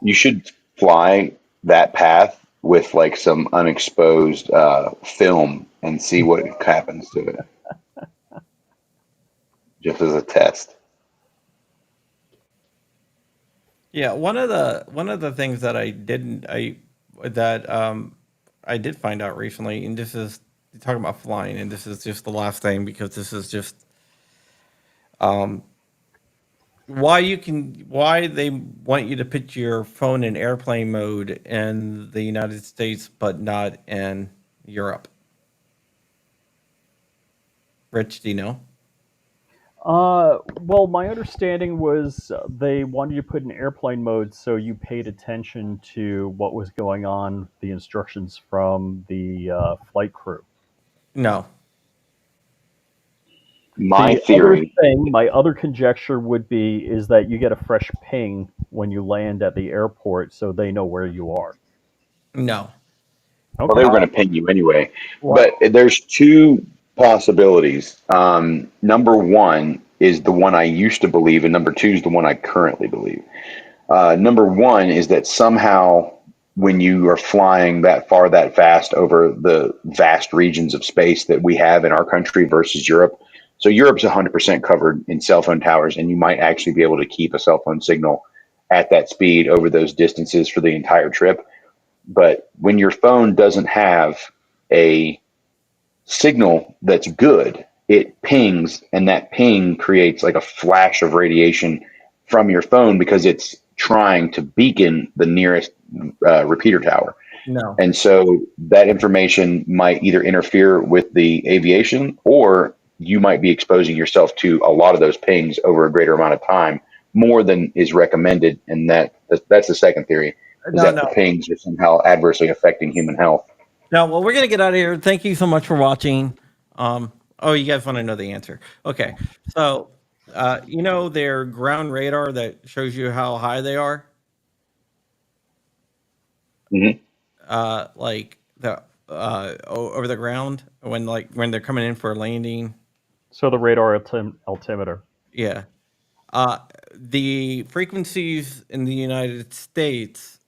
You should fly that path with like some unexposed film and see what happens to it, just as a test. Yeah, one of the things that I did find out recently, and this is talking about flying, and this is just the last thing because this is just um why they want you to put your phone in airplane mode in the United States but not in Europe. Rich, do you know? Well, my understanding was they wanted you to put in airplane mode so you paid attention to what was going on, the instructions from the flight crew. No. My The other theory, thing, my other conjecture would be, is that you get a fresh ping when you land at the airport so they know where you are. No. Well, they were going to ping you anyway. What? But there's two possibilities. Number one is the one I used to believe, and number two is the one I currently believe. Number one is that somehow when you are flying that far, that fast over the vast regions of space that we have in our country versus Europe. So Europe's 100% covered in cell phone towers, and you might actually be able to keep a cell phone signal at that speed over those distances for the entire trip. But when your phone doesn't have a signal that's good, it pings, and that ping creates like a flash of radiation from your phone because it's trying to beacon the nearest repeater tower. No. And so that information might either interfere with the aviation, or you might be exposing yourself to a lot of those pings over a greater amount of time, more than is recommended. And that's the second theory, is No, that no. the pings are somehow adversely affecting human health. No, well, we're gonna get out of here. Thank you so much for watching. Oh, you guys want to know the answer? Okay, so you know their ground radar that shows you how high they are, Mhm. like the over the ground when they're coming in for a landing. So the radar altimeter. Yeah, the frequencies in the United States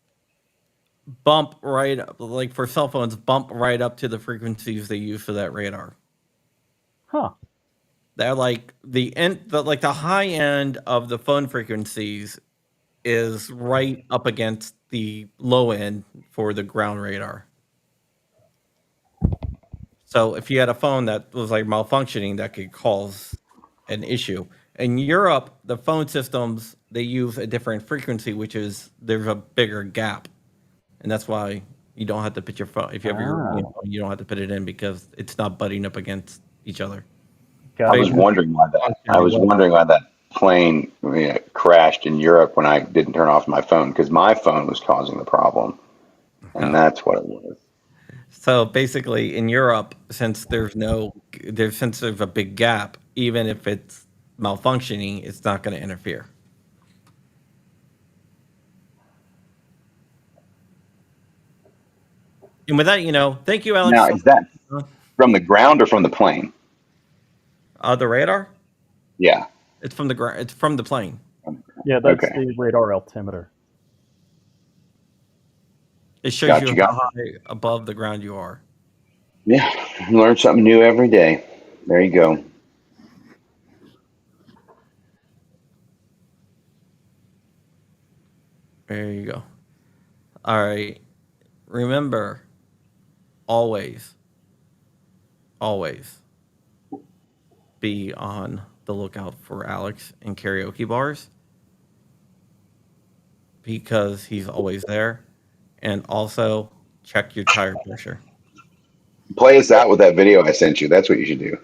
bump right up, like for cell phones, bump right up to the frequencies they use for that radar. Huh. They're like the high end of the phone frequencies is right up against the low end for the ground radar. So if you had a phone that was like malfunctioning, that could cause an issue. In Europe, the phone systems they use a different frequency, which is there's a bigger gap, and that's why you don't have to put your phone if you have your you don't have to put it in because it's not butting up against each other. Got I was it. wondering why that. I Functioning was well. wondering why that plane crashed in Europe when I didn't turn off my phone, because my phone was causing the problem, and that's what it was. So basically, in Europe, since there's a big gap, even if it's malfunctioning, it's not going to interfere. And with that, thank you, Alex. Now, is that from the ground or from the plane? The radar? Yeah. It's from the ground. It's from the plane. Yeah, that's Okay. the radar altimeter. It shows Got you you. how Got you. high above the ground you are. Yeah. Learn something new every day. There you go. There you go. All right. Remember, always, always be on the lookout for Alex in karaoke bars because he's always there. And also check your tire pressure. Play us out with that video I sent you. That's what you should do.